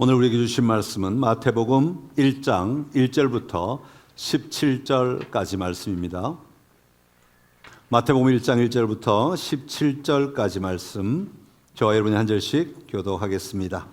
오늘 우리에게 주신 말씀은 마태복음 1장 1절부터 17절까지 말씀입니다. 마태복음 1장 1절부터 17절까지 말씀, 저와 여러분이 한 절씩 교독하겠습니다.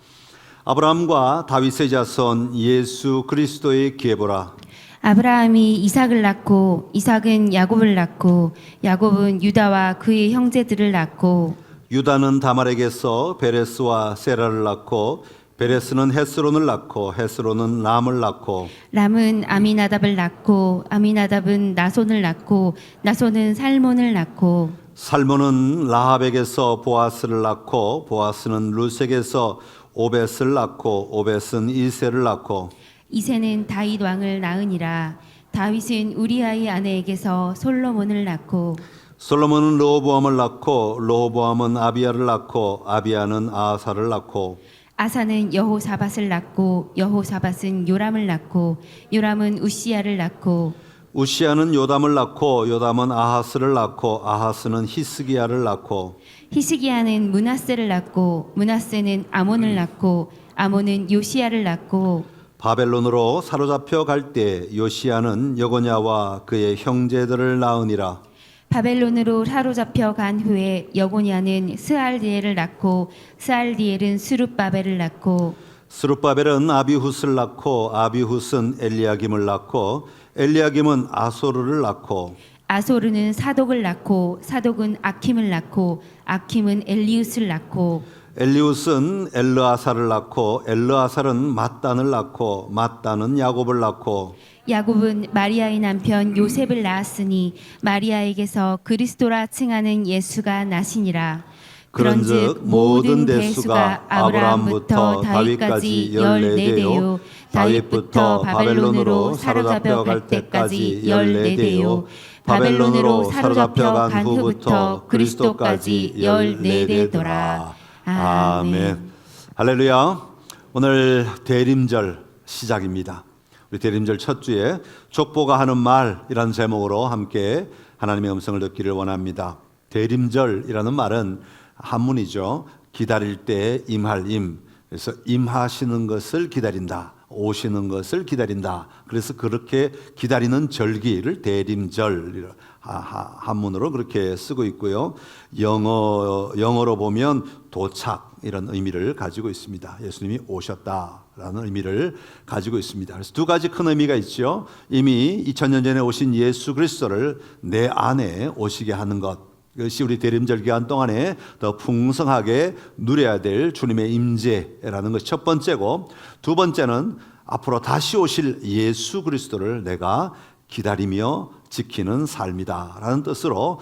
아브라함과 다윗의 자손 예수 그리스도의 기회보라. 아브라함이 이삭을 낳고 이삭은 야곱을 낳고 야곱은 유다와 그의 형제들을 낳고 유다는 다말에게서 베레스와 세라를 낳고 베레스는 헤스론을 낳고 헤스론은 람을 낳고 람은 아미나답을 낳고 아미나답은 나손을 낳고 나손은 살몬을 낳고 살몬은 라합에게서 보아스를 낳고 보아스는 룻에게서 오벳을 낳고 오벳은 이새를 낳고 이새는 다윗 왕을 낳으니라. 다윗은 우리아의 아내에게서 솔로몬을 낳고 솔로몬은 르호보암을 낳고 르호보암은 아비야를 낳고 아비야는 아하사를 낳고 아사는 여호사밧을 낳고 여호사밧은 요람을 낳고 요람은 우시야를 낳고 우시야는 요담을 낳고 요담은 아하스를 낳고 아하스는 히스기야를 낳고 히스기야는 므낫세를 낳고 므낫세는 아몬을 낳고 아몬은 요시야를 낳고 바벨론으로 사로잡혀 갈 때 요시야는 여고냐와 그의 형제들을 낳으니라. 바벨론으로 사로잡혀 간 후에 여고냐는 스알디엘을 낳고 스알디엘은 스룹바벨을 낳고 스룹바벨은 아비훗을 낳고 아비훗은 엘리야김을 낳고 엘리야김은 아소르를 낳고 아소르는 사독을 낳고 사독은 아킴을 낳고 아킴은 엘리웃을 낳고 엘리웃은 엘르아사를 낳고 엘르아살은 mat단을 낳고 mat단은 야곱을 낳고 야곱은 마리아의 남편 요셉을 낳았으니 마리아에게서 그리스도라 칭하는 예수가 나시니라. 그런즉 모든 대수가 아브라함부터 다윗까지 14대요 다윗부터 바벨론으로 사로잡혀 갈 때까지 14대요 바벨론으로 사로잡혀 간 후부터 그리스도까지 14대더라. 아멘. 할렐루야. 오늘 대림절 시작입니다. 우리 대림절 첫 주에 족보가 하는 말이라는 제목으로 함께 하나님의 음성을 듣기를 원합니다. 대림절이라는 말은 한문이죠. 기다릴 때 임할 임. 그래서 임하시는 것을 기다린다. 오시는 것을 기다린다. 그래서 그렇게 기다리는 절기를 대림절 한문으로 그렇게 쓰고 있고요. 영어로 보면 도착 이런 의미를 가지고 있습니다. 예수님이 오셨다라는 의미를 가지고 있습니다. 그래서 두 가지 큰 의미가 있죠. 이미 2000년 전에 오신 예수 그리스도를 내 안에 오시게 하는 것. 이것이 우리 대림절 기간 동안에 더 풍성하게 누려야 될 주님의 임재라는 것이 첫 번째고, 두 번째는 앞으로 다시 오실 예수 그리스도를 내가 기다리며 지키는 삶이다라는 뜻으로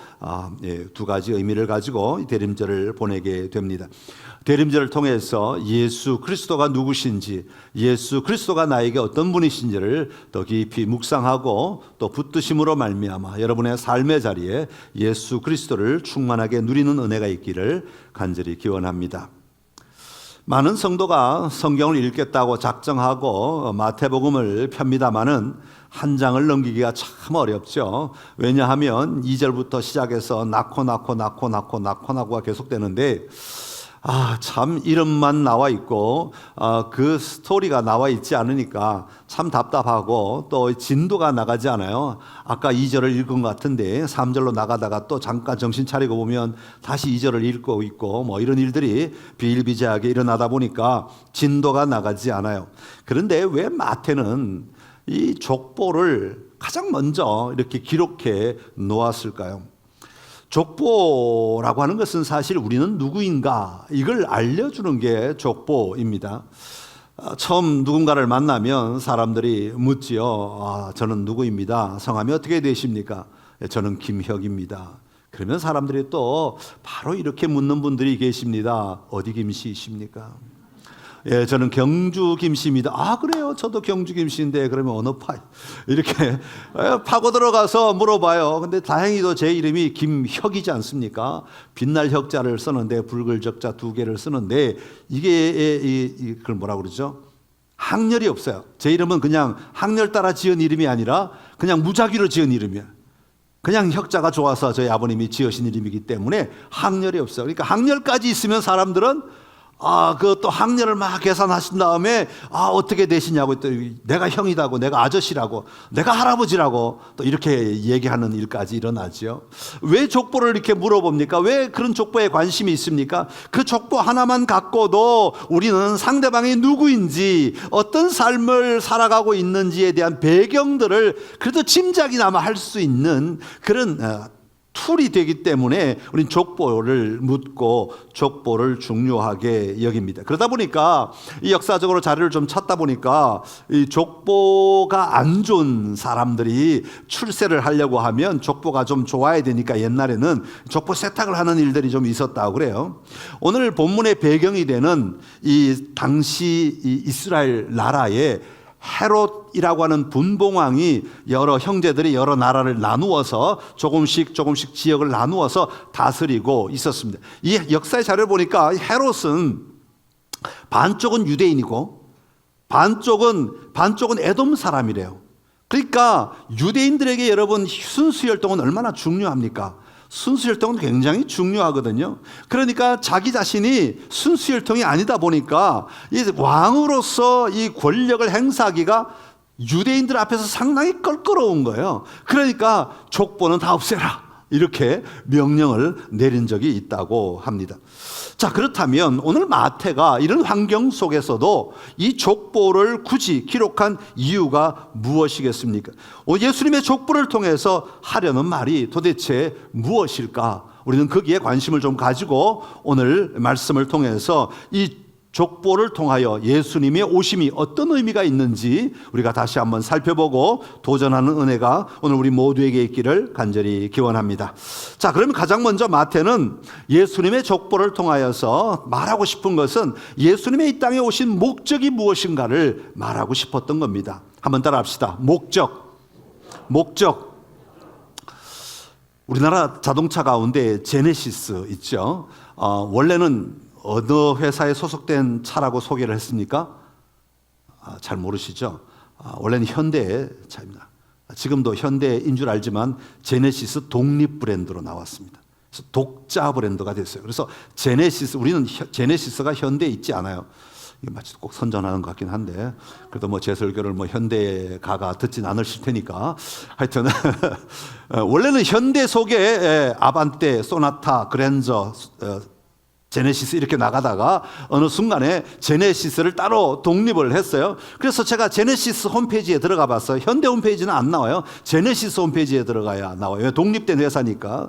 두 가지 의미를 가지고 대림절을 보내게 됩니다. 대림절을 통해서 예수 그리스도가 누구신지, 예수 그리스도가 나에게 어떤 분이신지를 더 깊이 묵상하고 또 붙드심으로 말미암아 여러분의 삶의 자리에 예수 그리스도를 충만하게 누리는 은혜가 있기를 간절히 기원합니다. 많은 성도가 성경을 읽겠다고 작정하고 마태복음을 펴니다마는 한 장을 넘기기가 참 어렵죠. 왜냐하면 2절부터 시작해서 낳고가 계속되는데 참 이름만 나와 있고 그 스토리가 나와 있지 않으니까 참 답답하고 또 진도가 나가지 않아요. 아까 2절을 읽은 것 같은데 3절로 나가다가 또 잠깐 정신 차리고 보면 다시 2절을 읽고 있고 뭐 이런 일들이 비일비재하게 일어나다 보니까 진도가 나가지 않아요. 그런데 왜 마태는 이 족보를 가장 먼저 이렇게 기록해 놓았을까요? 족보라고 하는 것은 사실 우리는 누구인가 이걸 알려주는 게 족보입니다. 처음 누군가를 만나면 사람들이 묻지요. 저는 누구입니다. 성함이 어떻게 되십니까? 저는 김혁입니다. 그러면 사람들이 또 바로 이렇게 묻는 분들이 계십니다. 어디 김씨이십니까? 예, 저는 경주 김씨입니다. 그래요? 저도 경주 김씨인데 그러면 어느 파? 이렇게 파고 들어가서 물어봐요. 근데 다행히도 제 이름이 김혁이지 않습니까? 빛날 혁자를 쓰는데 붉을 적자 두 개를 쓰는데 이게 그걸 뭐라고 그러죠? 학렬이 없어요. 제 이름은 그냥 학렬 따라 지은 이름이 아니라 그냥 무작위로 지은 이름이에요. 그냥 혁자가 좋아서 저희 아버님이 지으신 이름이기 때문에 학렬이 없어요. 그러니까 학렬까지 있으면 사람들은 그것도 학년을 막 계산하신 다음에 어떻게 되시냐고 또 내가 형이라고, 내가 아저씨라고, 내가 할아버지라고 또 이렇게 얘기하는 일까지 일어나죠. 왜 족보를 이렇게 물어봅니까? 왜 그런 족보에 관심이 있습니까? 그 족보 하나만 갖고도 우리는 상대방이 누구인지, 어떤 삶을 살아가고 있는지에 대한 배경들을 그래도 짐작이나마 할 수 있는 그런 툴이 되기 때문에 우리는 족보를 묻고 족보를 중요하게 여깁니다. 그러다 보니까 이 역사적으로 자료를 좀 찾다 보니까 이 족보가 안 좋은 사람들이 출세를 하려고 하면 족보가 좀 좋아야 되니까 옛날에는 족보 세탁을 하는 일들이 좀 있었다고 그래요. 오늘 본문의 배경이 되는 이 당시 이 이스라엘 나라에 헤롯이라고 하는 분봉왕이 여러 형제들이 여러 나라를 나누어서 조금씩 지역을 나누어서 다스리고 있었습니다. 이 역사의 자료를 보니까 헤롯은 반쪽은 유대인이고 반쪽은 에돔 사람이래요. 그러니까 유대인들에게 여러분 순수혈통은 얼마나 중요합니까? 순수혈통은 굉장히 중요하거든요. 그러니까 자기 자신이 순수혈통이 아니다 보니까 이 왕으로서 이 권력을 행사하기가 유대인들 앞에서 상당히 껄끄러운 거예요. 그러니까 족보는 다 없애라, 이렇게 명령을 내린 적이 있다고 합니다. 자, 그렇다면 오늘 마태가 이런 환경 속에서도 이 족보를 굳이 기록한 이유가 무엇이겠습니까? 예수님의 족보를 통해서 하려는 말이 도대체 무엇일까? 우리는 거기에 관심을 좀 가지고 오늘 말씀을 통해서 이 족보를 통하여 예수님의 오심이 어떤 의미가 있는지 우리가 다시 한번 살펴보고 도전하는 은혜가 오늘 우리 모두에게 있기를 간절히 기원합니다. 자, 그러면 가장 먼저 마태는 예수님의 족보를 통하여서 말하고 싶은 것은 예수님의 이 땅에 오신 목적이 무엇인가를 말하고 싶었던 겁니다. 한번 따라합시다. 목적. 우리나라 자동차 가운데 제네시스 있죠. 원래는 어느 회사에 소속된 차라고 소개를 했습니까? 잘 모르시죠? 원래는 현대의 차입니다. 지금도 현대인 줄 알지만 제네시스 독립 브랜드로 나왔습니다. 그래서 독자 브랜드가 됐어요. 그래서 우리는 제네시스가 현대에 있지 않아요. 이게 마치 꼭 선전하는 것 같긴 한데, 그래도 뭐 제 설교를 현대가가 듣진 않으실 테니까. 하여튼 원래는 현대 속에 아반떼, 소나타, 그랜저, 제네시스 이렇게 나가다가 어느 순간에 제네시스를 따로 독립을 했어요. 그래서 제가 제네시스 홈페이지에 들어가 봤어요. 현대 홈페이지는 안 나와요. 제네시스 홈페이지에 들어가야 나와요. 독립된 회사니까,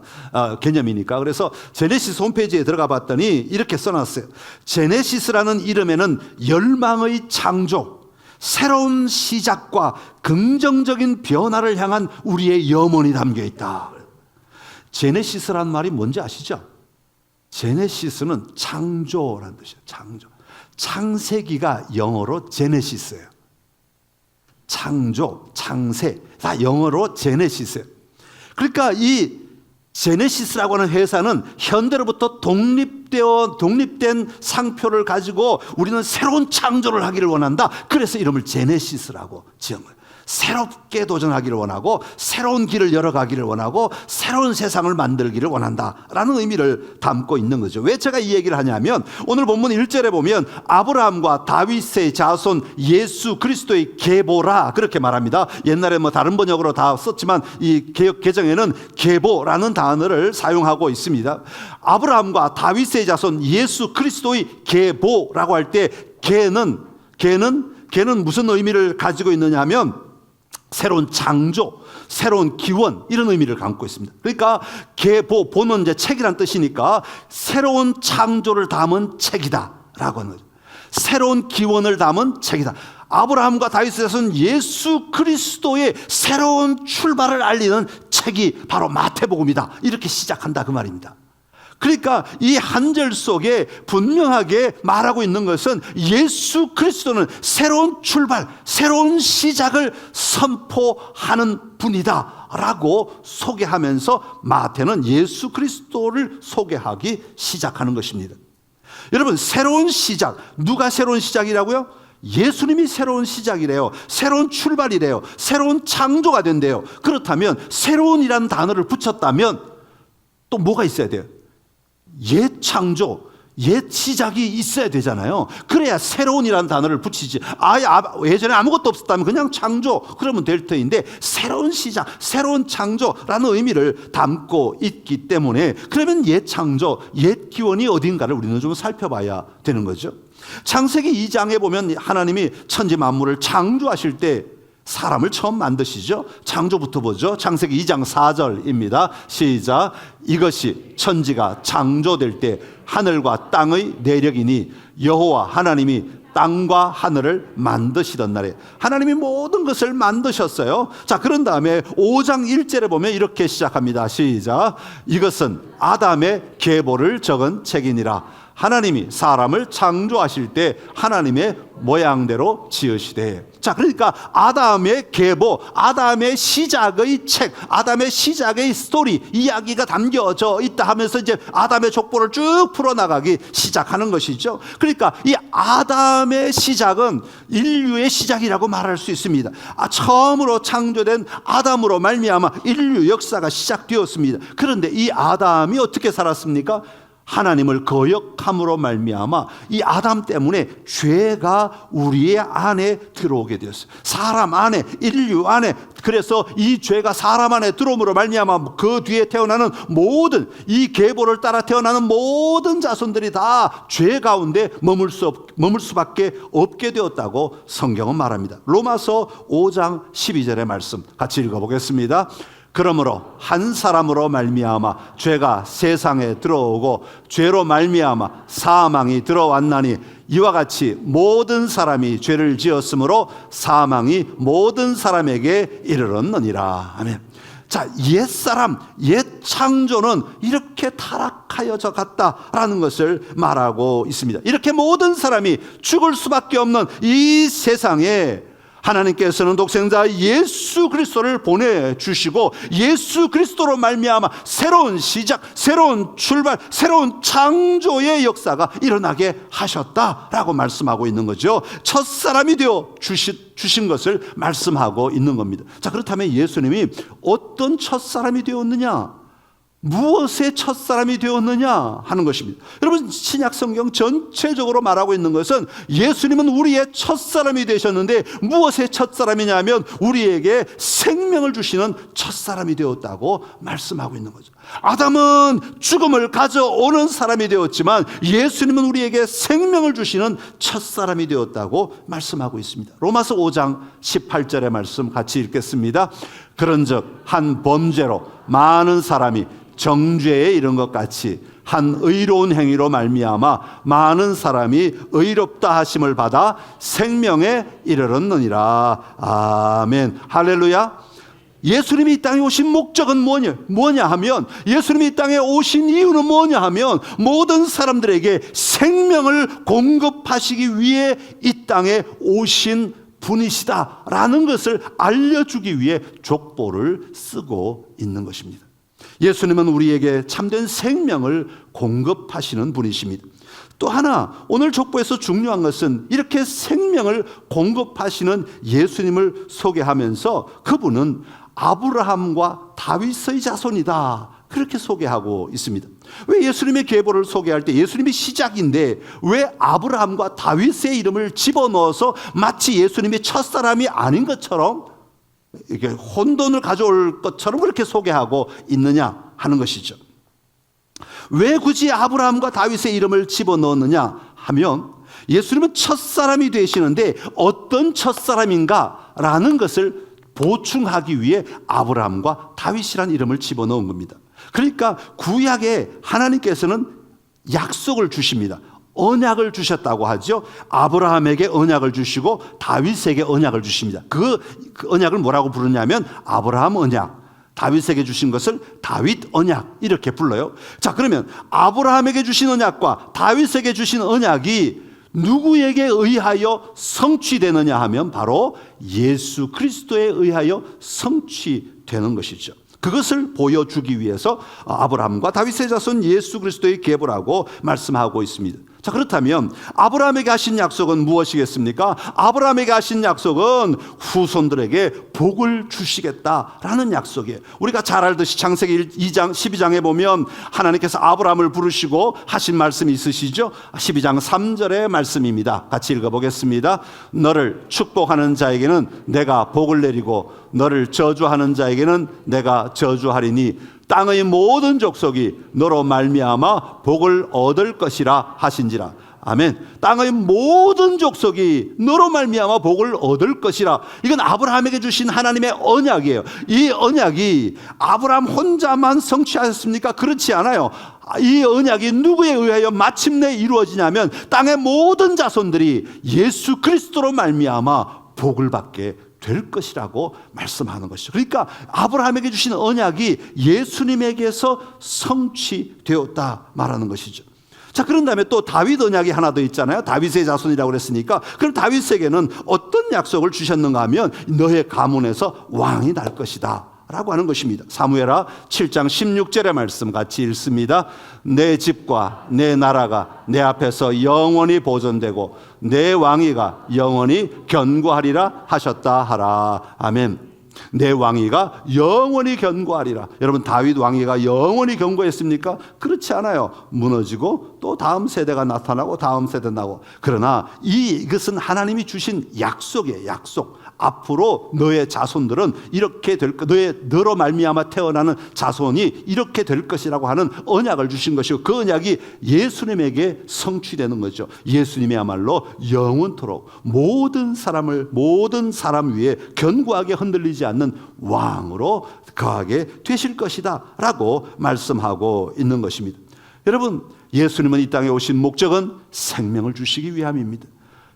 개념이니까. 그래서 제네시스 홈페이지에 들어가 봤더니 이렇게 써놨어요. 제네시스라는 이름에는 열망의 창조, 새로운 시작과 긍정적인 변화를 향한 우리의 염원이 담겨 있다. 제네시스란 말이 뭔지 아시죠? 제네시스는 창조라는 뜻이에요. 창조. 창세기가 영어로 제네시스예요. 창조, 창세, 다 영어로 제네시스예요. 그러니까 이 제네시스라고 하는 회사는 현대로부터 독립된 상표를 가지고 우리는 새로운 창조를 하기를 원한다. 그래서 이름을 제네시스라고 지은 거예요. 새롭게 도전하기를 원하고 새로운 길을 열어가기를 원하고 새로운 세상을 만들기를 원한다라는 의미를 담고 있는 거죠. 왜 제가 이 얘기를 하냐면 오늘 본문 1절에 보면 아브라함과 다윗의 자손 예수 그리스도의 계보라 그렇게 말합니다. 옛날에 다른 번역으로 다 썼지만 이 개역 개정에는 계보라는 단어를 사용하고 있습니다. 아브라함과 다윗의 자손 예수 그리스도의 계보라고 할 때 걔는 무슨 의미를 가지고 있느냐 하면 새로운 창조, 새로운 기원 이런 의미를 담고 있습니다. 그러니까 보는 이제 책이란 뜻이니까 새로운 창조를 담은 책이다라고 하는 거죠. 새로운 기원을 담은 책이다. 아브라함과 다윗에서는 예수 그리스도의 새로운 출발을 알리는 책이 바로 마태복음이다. 이렇게 시작한다 그 말입니다. 그러니까 이 한 절 속에 분명하게 말하고 있는 것은 예수 그리스도는 새로운 출발, 새로운 시작을 선포하는 분이다 라고 소개하면서 마태는 예수 그리스도를 소개하기 시작하는 것입니다. 여러분, 새로운 시작, 누가 새로운 시작이라고요? 예수님이 새로운 시작이래요. 새로운 출발이래요. 새로운 창조가 된대요. 그렇다면 새로운이라는 단어를 붙였다면 또 뭐가 있어야 돼요? 옛 창조, 옛 시작이 있어야 되잖아요. 그래야 새로운이라는 단어를 붙이지. 아예 예전에 아무것도 없었다면 그냥 창조 그러면 될 터인데 새로운 시작, 새로운 창조라는 의미를 담고 있기 때문에 그러면 옛 창조, 옛 기원이 어딘가를 우리는 좀 살펴봐야 되는 거죠. 창세기 2장에 보면 하나님이 천지 만물을 창조하실 때 사람을 처음 만드시죠. 창조부터 보죠. 창세기 2장 4절입니다. 시작. 이것이 천지가 창조될 때 하늘과 땅의 내력이니 여호와 하나님이 땅과 하늘을 만드시던 날에 하나님이 모든 것을 만드셨어요. 자, 그런 다음에 5장 1절에 보면 이렇게 시작합니다. 시작. 이것은 아담의 계보를 적은 책이니라. 하나님이 사람을 창조하실 때 하나님의 모양대로 지으시되. 자, 그러니까 아담의 계보, 아담의 시작의 책, 아담의 시작의 스토리, 이야기가 담겨져 있다 하면서 이제 아담의 족보를 쭉 풀어나가기 시작하는 것이죠. 그러니까 이 아담의 시작은 인류의 시작이라고 말할 수 있습니다. 처음으로 창조된 아담으로 말미암아 인류 역사가 시작되었습니다. 그런데 이 아담이 어떻게 살았습니까? 하나님을 거역함으로 말미암아 이 아담 때문에 죄가 우리의 안에 들어오게 되었어요. 사람 안에, 인류 안에. 그래서 이 죄가 사람 안에 들어옴으로 말미암아 그 뒤에 태어나는 모든, 이 계보를 따라 태어나는 모든 자손들이 다 죄 가운데 머물 수밖에 없게 되었다고 성경은 말합니다. 로마서 5장 12절의 말씀 같이 읽어보겠습니다. 그러므로 한 사람으로 말미암아 죄가 세상에 들어오고 죄로 말미암아 사망이 들어왔나니 이와 같이 모든 사람이 죄를 지었으므로 사망이 모든 사람에게 이르렀느니라. 아멘. 자, 옛사람, 옛 창조는 이렇게 타락하여져 갔다라는 것을 말하고 있습니다. 이렇게 모든 사람이 죽을 수밖에 없는 이 세상에 하나님께서는 독생자 예수 그리스도를 보내주시고 예수 그리스도로 말미암아 새로운 시작, 새로운 출발, 새로운 창조의 역사가 일어나게 하셨다라고 말씀하고 있는 거죠. 첫사람이 되어 주신 것을 말씀하고 있는 겁니다. 자, 그렇다면 예수님이 어떤 첫사람이 되었느냐? 무엇의 첫사람이 되었느냐 하는 것입니다. 여러분, 신약 성경 전체적으로 말하고 있는 것은 예수님은 우리의 첫사람이 되셨는데 무엇의 첫사람이냐면 우리에게 생명을 주시는 첫사람이 되었다고 말씀하고 있는 거죠. 아담은 죽음을 가져오는 사람이 되었지만 예수님은 우리에게 생명을 주시는 첫사람이 되었다고 말씀하고 있습니다. 로마서 5장 18절의 말씀 같이 읽겠습니다. 그런즉 한 범죄로 많은 사람이 정죄에 이른 것 같이 한 의로운 행위로 말미암아 많은 사람이 의롭다 하심을 받아 생명에 이르렀느니라. 아멘. 할렐루야. 예수님이 이 땅에 오신 목적은 뭐냐 하면, 예수님이 이 땅에 오신 이유는 뭐냐 하면 모든 사람들에게 생명을 공급하시기 위해 이 땅에 오신 분이시다라는 것을 알려주기 위해 족보를 쓰고 있는 것입니다. 예수님은 우리에게 참된 생명을 공급하시는 분이십니다. 또 하나, 오늘 족보에서 중요한 것은 이렇게 생명을 공급하시는 예수님을 소개하면서 그분은 아브라함과 다윗의 자손이다, 그렇게 소개하고 있습니다. 왜 예수님의 계보를 소개할 때 예수님이 시작인데 왜 아브라함과 다윗의 이름을 집어넣어서 마치 예수님이 첫사람이 아닌 것처럼 이렇게 혼돈을 가져올 것처럼 그렇게 소개하고 있느냐 하는 것이죠. 왜 굳이 아브라함과 다윗의 이름을 집어넣었느냐 하면 예수님은 첫사람이 되시는데 어떤 첫사람인가 라는 것을 보충하기 위해 아브라함과 다윗이라는 이름을 집어넣은 겁니다. 그러니까 구약에 하나님께서는 약속을 주십니다. 언약을 주셨다고 하죠. 아브라함에게 언약을 주시고 다윗에게 언약을 주십니다. 그 언약을 뭐라고 부르냐면 아브라함 언약, 다윗에게 주신 것을 다윗 언약 이렇게 불러요. 자, 그러면 아브라함에게 주신 언약과 다윗에게 주신 언약이 누구에게 의하여 성취되느냐 하면 바로 예수 그리스도에 의하여 성취되는 것이죠. 그것을 보여주기 위해서 아브라함과 다윗의 자손 예수 그리스도의 계보라고 말씀하고 있습니다. 자, 그렇다면 아브라함에게 하신 약속은 무엇이겠습니까? 아브라함에게 하신 약속은 후손들에게 복을 주시겠다라는 약속이에요. 우리가 잘 알듯이 창세기 2장 12장에 보면 하나님께서 아브라함을 부르시고 하신 말씀이 있으시죠? 12장 3절의 말씀입니다. 같이 읽어보겠습니다. 너를 축복하는 자에게는 내가 복을 내리고 너를 저주하는 자에게는 내가 저주하리니 땅의 모든 족속이 너로 말미암아 복을 얻을 것이라 하신지라. 아멘. 땅의 모든 족속이 너로 말미암아 복을 얻을 것이라. 이건 아브라함에게 주신 하나님의 언약이에요. 이 언약이 아브라함 혼자만 성취하였습니까? 그렇지 않아요. 이 언약이 누구에 의하여 마침내 이루어지냐면 땅의 모든 자손들이 예수 그리스도로 말미암아 복을 받게 될 것이라고 말씀하는 것이죠. 그러니까 아브라함에게 주신 언약이 예수님에게서 성취되었다 말하는 것이죠. 자, 그런 다음에 또 다윗 언약이 하나 더 있잖아요. 다윗의 자손이라고 그랬으니까 그럼 다윗에게는 어떤 약속을 주셨는가 하면 너의 가문에서 왕이 날 것이다 라고 하는 것입니다. 사무엘하 7장 16절의 말씀 같이 읽습니다. 내 집과 내 나라가 내 앞에서 영원히 보존되고 내 왕위가 영원히 견고하리라 하셨다 하라. 아멘. 내 왕위가 영원히 견고하리라. 여러분, 다윗 왕위가 영원히 견고했습니까? 그렇지 않아요. 무너지고 또 다음 세대가 나타나고 다음 세대 나고. 그러나 이것은 하나님이 주신 약속이에요. 약속. 앞으로 너의 자손들은 이렇게 될 것, 너로 말미암아 태어나는 자손이 이렇게 될 것이라고 하는 언약을 주신 것이고 그 언약이 예수님에게 성취되는 거죠. 예수님이야말로 영원토록 모든 사람 위에 견고하게 흔들리지 않는 왕으로 거하게 되실 것이다 라고 말씀하고 있는 것입니다. 여러분, 예수님은 이 땅에 오신 목적은 생명을 주시기 위함입니다.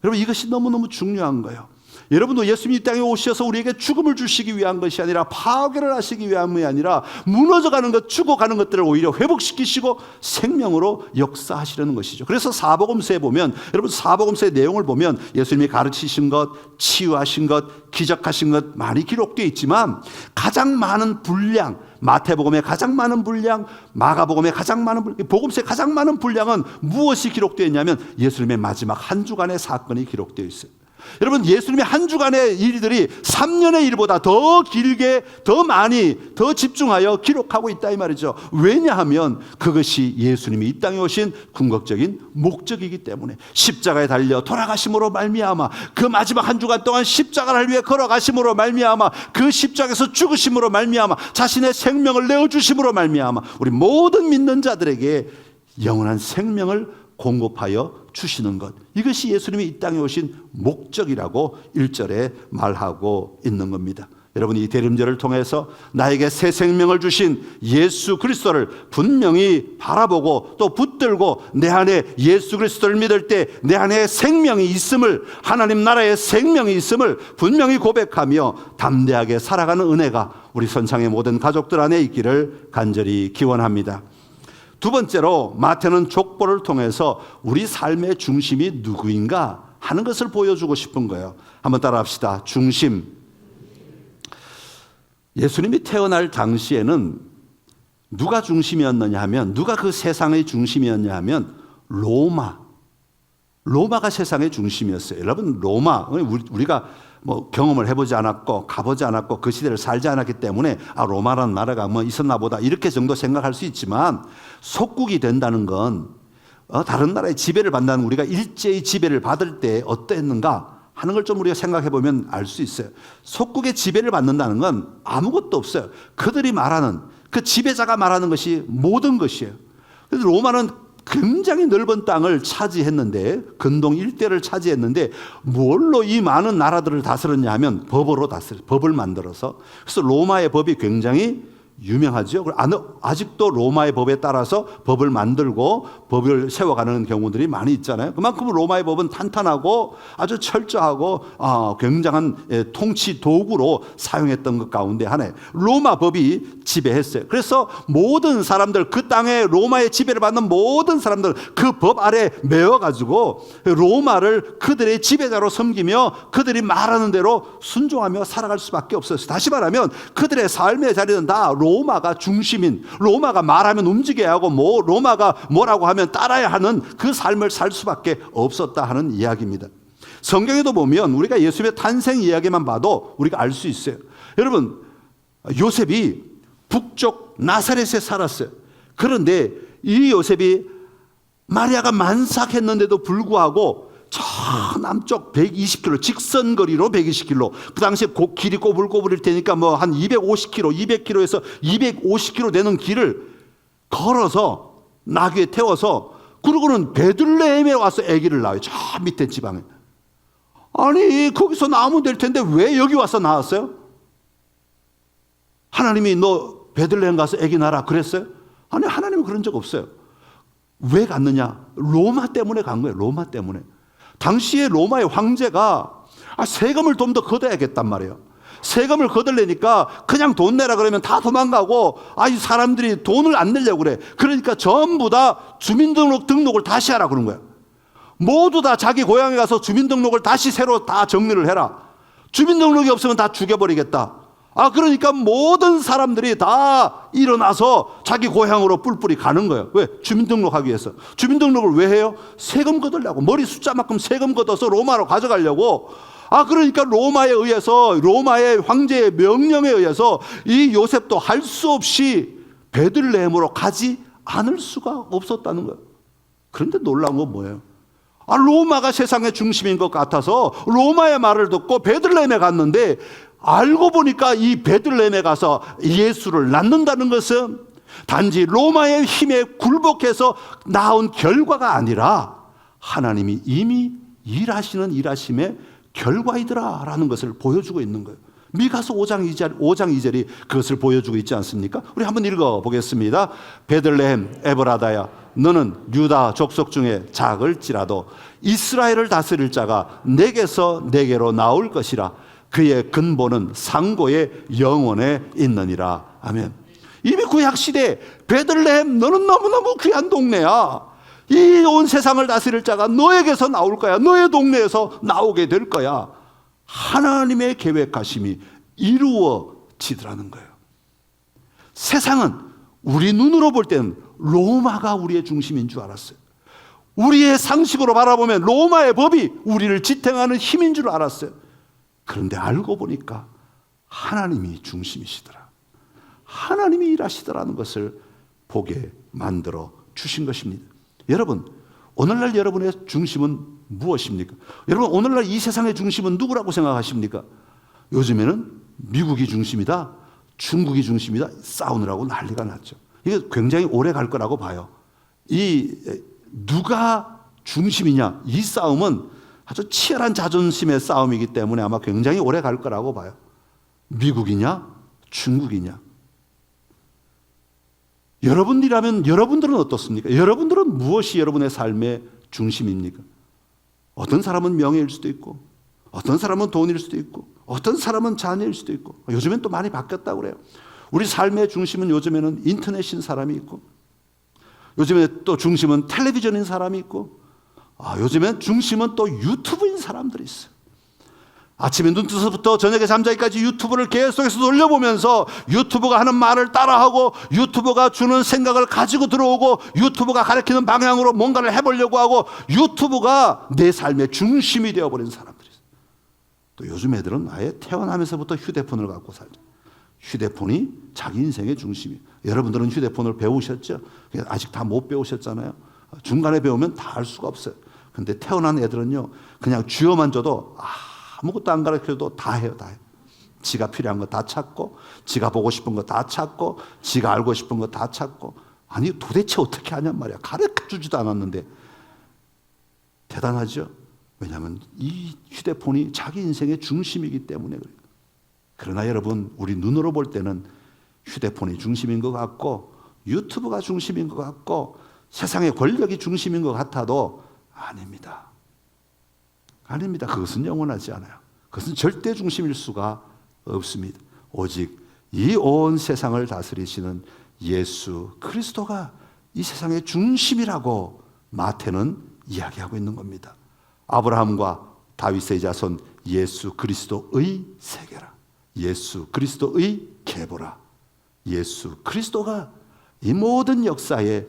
여러분, 이것이 너무너무 중요한 거예요. 여러분도 예수님이 이 땅에 오셔서 우리에게 죽음을 주시기 위한 것이 아니라 파괴를 하시기 위함이 아니라 무너져가는 것, 죽어가는 것들을 오히려 회복시키시고 생명으로 역사하시려는 것이죠. 그래서 사복음서에 보면, 여러분 사복음서의 내용을 보면 예수님이 가르치신 것, 치유하신 것, 기적하신 것 많이 기록되어 있지만 가장 많은 분량, 마태복음에 가장 많은 분량, 마가복음에 가장 많은 분량, 복음서에 가장 많은 분량은 무엇이 기록되어 있냐면 예수님의 마지막 한 주간의 사건이 기록되어 있어요. 여러분, 예수님의 한 주간의 일들이 3년의 일보다 더 길게, 더 많이, 더 집중하여 기록하고 있다 이 말이죠. 왜냐하면 그것이 예수님이 이 땅에 오신 궁극적인 목적이기 때문에 십자가에 달려 돌아가심으로 말미암아 그 마지막 한 주간 동안 십자가를 위해 걸어가심으로 말미암아 그 십자가에서 죽으심으로 말미암아 자신의 생명을 내어주심으로 말미암아 우리 모든 믿는 자들에게 영원한 생명을 공급하여 주시는 것, 이것이 예수님이 이 땅에 오신 목적이라고 1절에 말하고 있는 겁니다. 여러분, 이 대림절을 통해서 나에게 새 생명을 주신 예수 그리스도를 분명히 바라보고 또 붙들고 내 안에 예수 그리스도를 믿을 때 내 안에 생명이 있음을, 하나님 나라의 생명이 있음을 분명히 고백하며 담대하게 살아가는 은혜가 우리 선상의 모든 가족들 안에 있기를 간절히 기원합니다. 두 번째로 마태는 족보를 통해서 우리 삶의 중심이 누구인가 하는 것을 보여주고 싶은 거예요. 한번 따라합시다. 중심. 예수님이 태어날 당시에는 누가 중심이었느냐 하면, 누가 그 세상의 중심이었냐 하면 로마가 세상의 중심이었어요. 여러분, 로마, 우리가 뭐 경험을 해보지 않았고 가보지 않았고 그 시대를 살지 않았기 때문에 로마라는 나라가 뭐 있었나 보다 이렇게 정도 생각할 수 있지만, 속국이 된다는 건 다른 나라의 지배를 받는다는, 우리가 일제히 지배를 받을 때 어땠는가 하는 걸 좀 우리가 생각해 보면 알 수 있어요. 속국의 지배를 받는다는 건 아무것도 없어요. 그들이 말하는, 그 지배자가 말하는 것이 모든 것이에요. 그래서 로마는 굉장히 넓은 땅을 차지했는데, 근동 일대를 차지했는데 뭘로 이 많은 나라들을 다스렸냐 하면 법을 만들어서. 그래서 로마의 법이 굉장히 유명하죠. 아직도 로마의 법에 따라서 법을 만들고 법을 세워가는 경우들이 많이 있잖아요. 그만큼 로마의 법은 탄탄하고 아주 철저하고 굉장한 통치 도구로 사용했던 것 가운데 하나예요. 로마 법이 지배했어요. 그래서 모든 사람들, 그 땅에 로마의 지배를 받는 모든 사람들 그 법 아래 매어가지고 로마를 그들의 지배자로 섬기며 그들이 말하는 대로 순종하며 살아갈 수밖에 없었어요. 다시 말하면 그들의 삶의 자리는 다 로마가 중심인, 로마가 말하면 움직여야 하고 로마가 뭐라고 하면 따라야 하는 그 삶을 살 수밖에 없었다 하는 이야기입니다. 성경에도 보면 우리가 예수님의 탄생 이야기만 봐도 우리가 알 수 있어요. 여러분, 요셉이 북쪽 나사렛에 살았어요. 그런데 이 요셉이 마리아가 만삭했는데도 불구하고 저 남쪽 120km, 직선거리로 120km, 그 당시에 길이 꼬불꼬불일 테니까 뭐 한 250km, 200km에서 250km 되는 길을 걸어서 나귀에 태워서, 그러고는 베들레헴에 와서 아기를 낳아요. 저 밑에 지방에. 아니, 거기서 낳으면 될 텐데 왜 여기 와서 낳았어요? 하나님이 너 베들레헴 가서 아기 낳아라 그랬어요? 아니, 하나님은 그런 적 없어요. 왜 갔느냐? 로마 때문에 간 거예요. 로마 때문에. 당시에 로마의 황제가 세금을 좀 더 걷어야겠단 말이에요. 세금을 걷으려니까 그냥 돈 내라 그러면 다 도망가고, 이 사람들이 돈을 안 내려고 그래. 그러니까 전부 다 주민등록을 다시 하라 그런 거예요. 모두 다 자기 고향에 가서 주민등록을 다시 새로 다 정리를 해라. 주민등록이 없으면 다 죽여버리겠다. 그러니까 모든 사람들이 다 일어나서 자기 고향으로 뿔뿔이 가는 거예요. 왜? 주민등록하기 위해서. 주민등록을 왜 해요? 세금 걷으려고. 머리 숫자만큼 세금 걷어서 로마로 가져가려고. 그러니까 로마에 의해서, 로마의 황제의 명령에 의해서 이 요셉도 할 수 없이 베들레헴으로 가지 않을 수가 없었다는 거예요. 그런데 놀라운 건 뭐예요? 로마가 세상의 중심인 것 같아서 로마의 말을 듣고 베들레헴에 갔는데, 알고 보니까 이 베들레헴에 가서 예수를 낳는다는 것은 단지 로마의 힘에 굴복해서 낳은 결과가 아니라 하나님이 이미 일하시는 일하심의 결과이더라라는 것을 보여주고 있는 거예요. 미가서 5장 2절이 그것을 보여주고 있지 않습니까? 우리 한번 읽어보겠습니다. 베들레헴 에브라다야, 너는 유다 족속 중에 작을지라도 이스라엘을 다스릴 자가 내게서 내게로 나올 것이라. 그의 근본은 상고의 영원에 있느니라. 아멘. 이미 구약시대 베들레헴, 너는 너무너무 귀한 동네야. 이 온 세상을 다스릴 자가 너에게서 나올 거야. 너의 동네에서 나오게 될 거야. 하나님의 계획하심이 이루어지더라는 거예요. 세상은 우리 눈으로 볼 때는 로마가 우리의 중심인 줄 알았어요. 우리의 상식으로 바라보면 로마의 법이 우리를 지탱하는 힘인 줄 알았어요. 그런데 알고 보니까 하나님이 중심이시더라. 하나님이 일하시더라는 것을 보게 만들어 주신 것입니다. 여러분, 오늘날 여러분의 중심은 무엇입니까? 여러분, 오늘날 이 세상의 중심은 누구라고 생각하십니까? 요즘에는 미국이 중심이다, 중국이 중심이다 싸우느라고 난리가 났죠. 이게 굉장히 오래 갈 거라고 봐요. 누가 중심이냐, 이 싸움은 아주 치열한 자존심의 싸움이기 때문에 아마 굉장히 오래 갈 거라고 봐요. 미국이냐, 중국이냐. 여러분이라면 여러분들은 어떻습니까? 여러분들은 무엇이 여러분의 삶의 중심입니까? 어떤 사람은 명예일 수도 있고, 어떤 사람은 돈일 수도 있고, 어떤 사람은 자녀일 수도 있고. 요즘엔 또 많이 바뀌었다고 그래요. 우리 삶의 중심은 요즘에는 인터넷인 사람이 있고, 요즘에 또 중심은 텔레비전인 사람이 있고, 요즘엔 중심은 또 유튜브인 사람들이 있어요. 아침에 눈 뜨서부터 저녁에 잠자기까지 유튜브를 계속해서 돌려보면서 유튜브가 하는 말을 따라하고, 유튜브가 주는 생각을 가지고 들어오고, 유튜브가 가르치는 방향으로 뭔가를 해보려고 하고, 유튜브가 내 삶의 중심이 되어버린 사람들이 있어요. 또 요즘 애들은 아예 태어나면서부터 휴대폰을 갖고 살죠. 휴대폰이 자기 인생의 중심이에요. 여러분들은 휴대폰을 배우셨죠? 아직 다 못 배우셨잖아요. 중간에 배우면 다 알 수가 없어요. 근데 태어난 애들은요, 그냥 쥐어만 줘도 아무것도 안 가르쳐도 다 해요, 다 해요. 지가 필요한 거 다 찾고, 지가 보고 싶은 거 다 찾고, 지가 알고 싶은 거 다 찾고. 아니, 도대체 어떻게 하냔 말이야. 가르쳐 주지도 않았는데. 대단하죠? 왜냐하면 이 휴대폰이 자기 인생의 중심이기 때문에 그래요. 그러나 여러분, 우리 눈으로 볼 때는 휴대폰이 중심인 것 같고, 유튜브가 중심인 것 같고, 세상의 권력이 중심인 것 같아도 아닙니다. 아닙니다. 그것은 영원하지 않아요. 그것은 절대 중심일 수가 없습니다. 오직 이 온 세상을 다스리시는 예수 그리스도가 이 세상의 중심이라고 마태는 이야기하고 있는 겁니다. 아브라함과 다윗의 자손 예수 그리스도의 세계라. 예수 그리스도의 계보라. 예수 그리스도가 이 모든 역사의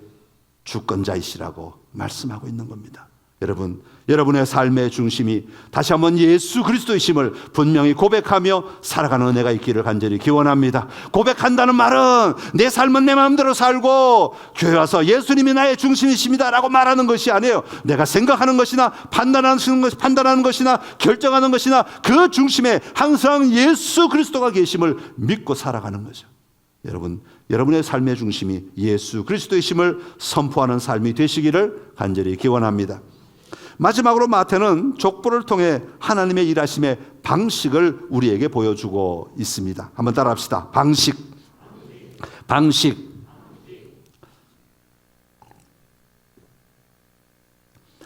주권자이시라고 말씀하고 있는 겁니다. 여러분, 여러분의 삶의 중심이 다시 한번 예수 그리스도이심을 분명히 고백하며 살아가는 은혜가 있기를 간절히 기원합니다. 고백한다는 말은 내 삶은 내 마음대로 살고 교회 와서 예수님이 나의 중심이십니다 라고 말하는 것이 아니에요. 내가 생각하는 것이나 판단하는 것이나 결정하는 것이나 그 중심에 항상 예수 그리스도가 계심을 믿고 살아가는 거죠. 여러분, 여러분의 삶의 중심이 예수 그리스도이심을 선포하는 삶이 되시기를 간절히 기원합니다. 마지막으로 마태는 족보를 통해 하나님의 일하심의 방식을 우리에게 보여주고 있습니다. 한번 따라합시다. 방식.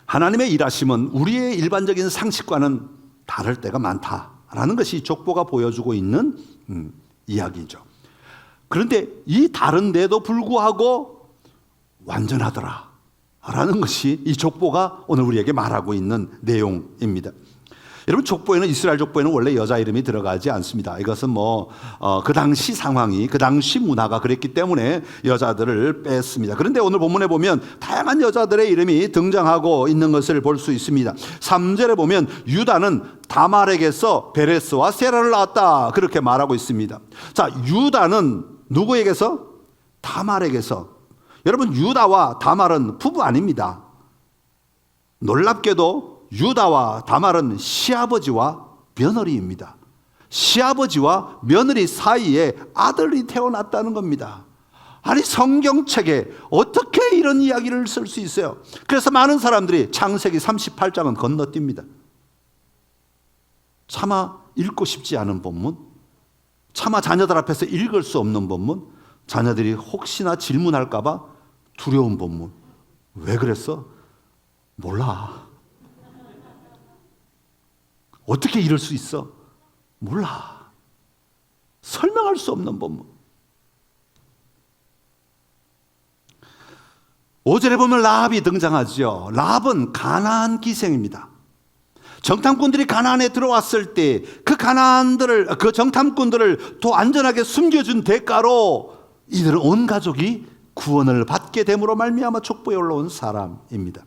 하나님의 일하심은 우리의 일반적인 상식과는 다를 때가 많다라는 것이 족보가 보여주고 있는 이야기죠. 그런데 이 다른데도 불구하고 완전하더라 라는 것이 이 족보가 오늘 우리에게 말하고 있는 내용입니다. 여러분, 족보에는, 이스라엘 족보에는 원래 여자 이름이 들어가지 않습니다. 이것은 그 당시 상황이, 그 당시 문화가 그랬기 때문에 여자들을 뺐습니다. 그런데 오늘 본문에 보면 다양한 여자들의 이름이 등장하고 있는 것을 볼 수 있습니다. 3절에 보면 유다는 다말에게서 베레스와 세라를 낳았다 그렇게 말하고 있습니다. 자, 유다는 누구에게서? 다말에게서. 여러분, 유다와 다말은 부부 아닙니다. 놀랍게도 유다와 다말은 시아버지와 며느리입니다. 시아버지와 며느리 사이에 아들이 태어났다는 겁니다. 아니, 성경책에 어떻게 이런 이야기를 쓸 수 있어요? 그래서 많은 사람들이 창세기 38장은 건너뜁니다. 차마 읽고 싶지 않은 본문, 차마 자녀들 앞에서 읽을 수 없는 본문, 자녀들이 혹시나 질문할까 봐 두려운 본문. 왜 그랬어? 몰라. 어떻게 이럴 수 있어? 몰라. 설명할 수 없는 본문. 5절에 보면 라합이 등장하죠. 라합은 가나안 기생입니다. 정탐꾼들이 가나안에 들어왔을 때 그 정탐꾼들을 더 안전하게 숨겨준 대가로 이들은 온 가족이 구원을 받게 됨으로 말미암아 족보에 올라온 사람입니다.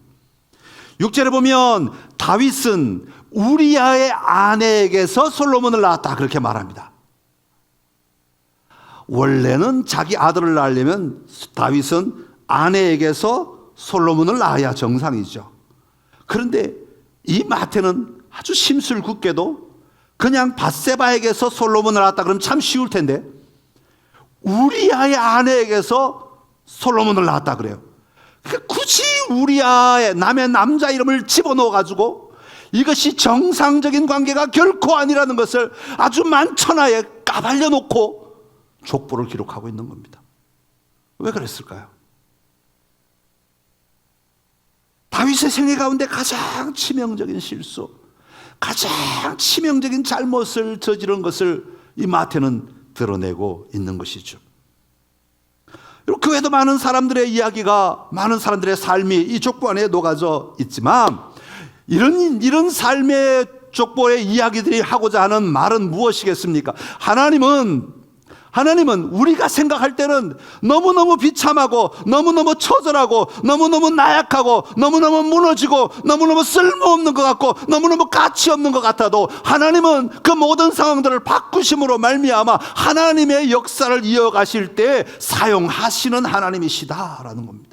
6절에 보면 다윗은 우리아의 아내에게서 솔로몬을 낳았다 그렇게 말합니다. 원래는 자기 아들을 낳으려면 다윗은 아내에게서 솔로몬을 낳아야 정상이죠. 그런데 이 마태는 아주 심술궂게도 그냥 밧세바에게서 솔로몬을 낳았다 그러면 참 쉬울 텐데 우리아의 아내에게서 솔로몬을 낳았다 그래요. 굳이 우리아의 남의 남자 이름을 집어넣어가지고 이것이 정상적인 관계가 결코 아니라는 것을 아주 만천하에 까발려 놓고 족보를 기록하고 있는 겁니다. 왜 그랬을까요? 다윗의 생애 가운데 가장 치명적인 실수, 가장 치명적인 잘못을 저지른 것을 이 마태는 드러내고 있는 것이죠. 그 외에도 많은 사람들의 이야기가, 많은 사람들의 삶이 이 족보 안에 녹아져 있지만 이런 삶의 족보의 이야기들이 하고자 하는 말은 무엇이겠습니까? 하나님은 우리가 생각할 때는 너무너무 비참하고 너무너무 처절하고 너무너무 나약하고 너무너무 무너지고 너무너무 쓸모없는 것 같고 너무너무 가치 없는 것 같아도 하나님은 그 모든 상황들을 바꾸심으로 말미암아 하나님의 역사를 이어가실 때 사용하시는 하나님이시다라는 겁니다.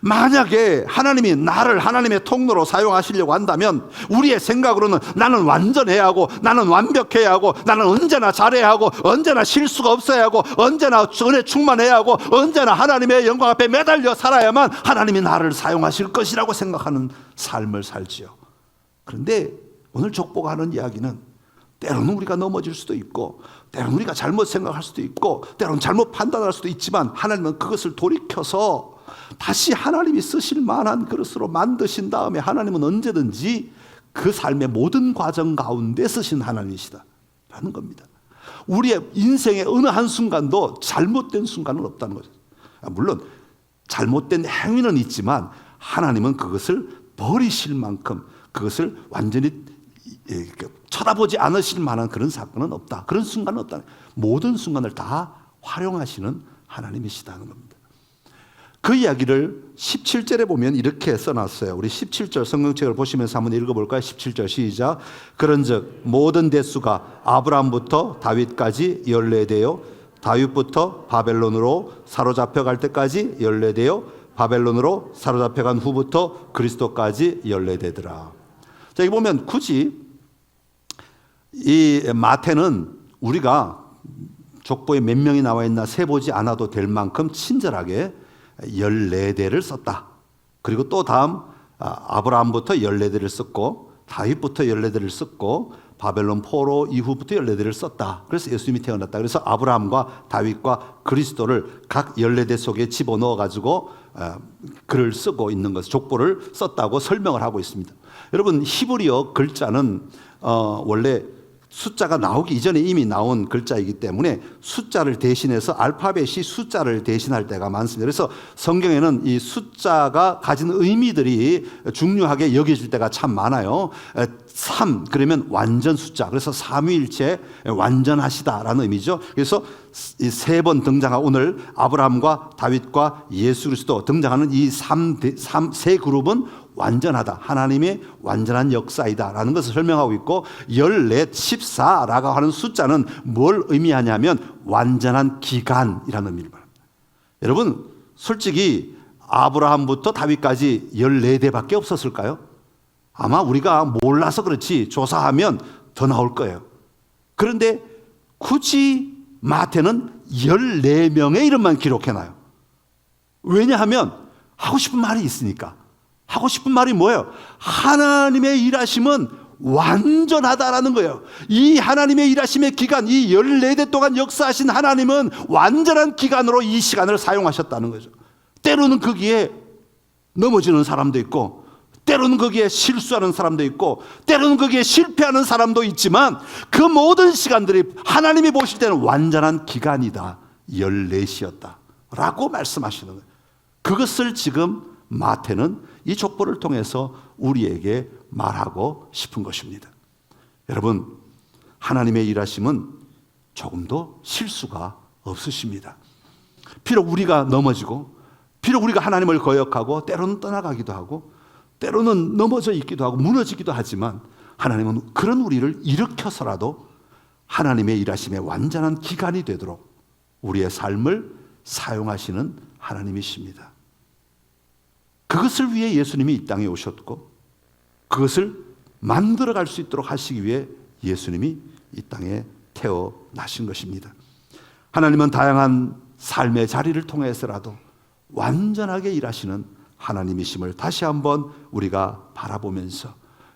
만약에 하나님이 나를 하나님의 통로로 사용하시려고 한다면 우리의 생각으로는 나는 완전해야 하고 나는 완벽해야 하고 나는 언제나 잘해야 하고 언제나 실수가 없어야 하고 언제나 은혜 충만해야 하고 언제나 하나님의 영광 앞에 매달려 살아야만 하나님이 나를 사용하실 것이라고 생각하는 삶을 살지요. 그런데 오늘 족보가 하는 이야기는 때로는 우리가 넘어질 수도 있고 때로는 우리가 잘못 생각할 수도 있고 때로는 잘못 판단할 수도 있지만 하나님은 그것을 돌이켜서 다시 하나님이 쓰실 만한 그릇으로 만드신 다음에 하나님은 언제든지 그 삶의 모든 과정 가운데 쓰신 하나님이시다라는 겁니다. 우리의 인생의 어느 한순간도 잘못된 순간은 없다는 거죠. 물론 잘못된 행위는 있지만 하나님은 그것을 버리실 만큼 그것을 완전히 쳐다보지 않으실 만한 그런 사건은 없다. 그런 순간은 없다. 모든 순간을 다 활용하시는 하나님이시다는 겁니다. 그 이야기를 17절에 보면 이렇게 써놨어요. 우리 17절 성경책을 보시면서 한번 읽어볼까요? 17절 시작. 그런즉 모든 대수가 아브라함부터 다윗까지 연례되어 다윗부터 바벨론으로 사로잡혀 갈 때까지 연례되어 바벨론으로 사로잡혀간 후부터 그리스도까지 연례되더라. 자, 여기 보면 굳이 이 마태는 우리가 족보에 몇 명이 나와 있나 세보지 않아도 될 만큼 친절하게 14대를 썼다. 그리고 또 다음 아브라함부터 14대를 썼고 다윗부터 14대를 썼고 바벨론 포로 이후부터 14대를 썼다. 그래서 예수님이 태어났다. 그래서 아브라함과 다윗과 그리스도를 각 14대 속에 집어넣어 가지고 글을 쓰고 있는 것, 족보를 썼다고 설명을 하고 있습니다. 여러분, 히브리어 글자는 원래 숫자가 나오기 이전에 이미 나온 글자이기 때문에 숫자를 대신해서 알파벳이 숫자를 대신할 때가 많습니다. 그래서 성경에는 이 숫자가 가진 의미들이 중요하게 여겨질 때가 참 많아요. 3 그러면 완전 숫자, 그래서 삼위일체 완전하시다라는 의미죠. 그래서 이 3번 등장한 오늘 아브라함과 다윗과 예수 그리스도 등장하는 이 세 그룹은 완전하다, 하나님의 완전한 역사이다라는 것을 설명하고 있고 14, 14라고 하는 숫자는 뭘 의미하냐면 완전한 기간이라는 의미를 말합니다. 여러분, 솔직히 아브라함부터 다윗까지 14대밖에 없었을까요? 아마 우리가 몰라서 그렇지 조사하면 더 나올 거예요. 그런데 굳이 마태는 14명의 이름만 기록해놔요. 왜냐하면 하고 싶은 말이 있으니까. 하고 싶은 말이 뭐예요? 하나님의 일하심은 완전하다라는 거예요. 이 하나님의 일하심의 기간, 이 14대 동안 역사하신 하나님은 완전한 기간으로 이 시간을 사용하셨다는 거죠. 때로는 거기에 넘어지는 사람도 있고, 때로는 거기에 실수하는 사람도 있고, 때로는 거기에 실패하는 사람도 있지만 그 모든 시간들이 하나님이 보실 때는 완전한 기간이다. 14시였다 라고 말씀하시는 거예요. 그것을 지금 마태는 이 족보를 통해서 우리에게 말하고 싶은 것입니다. 여러분, 하나님의 일하심은 조금도 실수가 없으십니다. 비록 우리가 넘어지고, 비록 우리가 하나님을 거역하고 때로는 떠나가기도 하고 때로는 넘어져 있기도 하고 무너지기도 하지만 하나님은 그런 우리를 일으켜서라도 하나님의 일하심의 완전한 기간이 되도록 우리의 삶을 사용하시는 하나님이십니다. 그것을 위해 예수님이 이 땅에 오셨고 그것을 만들어갈 수 있도록 하시기 위해 예수님이 이 땅에 태어나신 것입니다. 하나님은 다양한 삶의 자리를 통해서라도 완전하게 일하시는 하나님이심을 다시 한번 우리가 바라보면서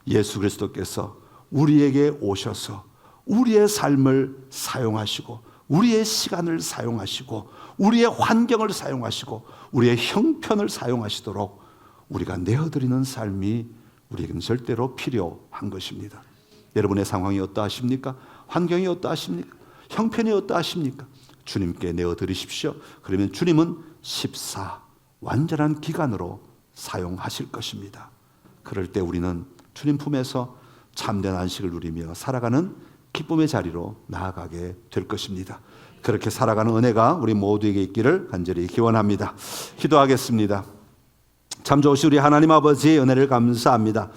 예수 그리스도께서 우리에게 오셔서 우리의 삶을 사용하시고 우리의 시간을 사용하시고 우리의 환경을 사용하시고 우리의 형편을 사용하시도록 우리가 내어드리는 삶이 우리에게는 절대로 필요한 것입니다. 여러분의 상황이 어떠하십니까? 환경이 어떠하십니까? 형편이 어떠하십니까? 주님께 내어드리십시오. 그러면 주님은 14 완전한 기간으로 사용하실 것입니다. 그럴 때 우리는 주님 품에서 참된 안식을 누리며 살아가는 기쁨의 자리로 나아가게 될 것입니다. 그렇게 살아가는 은혜가 우리 모두에게 있기를 간절히 기원합니다. 기도하겠습니다. 참 좋으신 우리 하나님 아버지의 은혜를 감사합니다.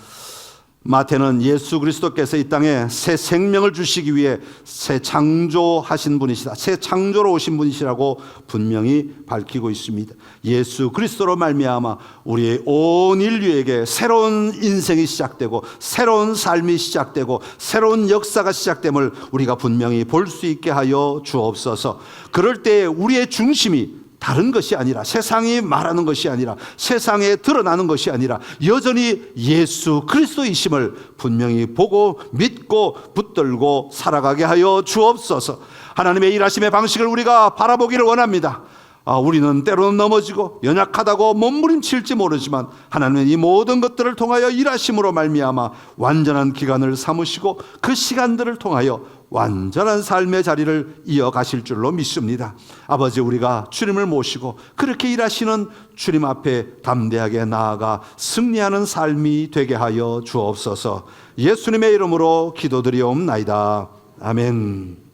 마태는 예수 그리스도께서 이 땅에 새 생명을 주시기 위해 새 창조하신 분이시다, 새 창조로 오신 분이시라고 분명히 밝히고 있습니다. 예수 그리스도로 말미암아 우리의 온 인류에게 새로운 인생이 시작되고 새로운 삶이 시작되고 새로운 역사가 시작됨을 우리가 분명히 볼 수 있게 하여 주옵소서. 그럴 때 우리의 중심이 다른 것이 아니라, 세상이 말하는 것이 아니라, 세상에 드러나는 것이 아니라 여전히 예수 그리스도이심을 분명히 보고 믿고 붙들고 살아가게 하여 주옵소서. 하나님의 일하심의 방식을 우리가 바라보기를 원합니다. 우리는 때로는 넘어지고 연약하다고 몸부림칠지 모르지만 하나님은 이 모든 것들을 통하여 일하심으로 말미암아 완전한 기간을 삼으시고 그 시간들을 통하여 완전한 삶의 자리를 이어가실 줄로 믿습니다. 아버지, 우리가 주님을 모시고 그렇게 일하시는 주님 앞에 담대하게 나아가 승리하는 삶이 되게 하여 주옵소서. 예수님의 이름으로 기도드리옵나이다. 아멘.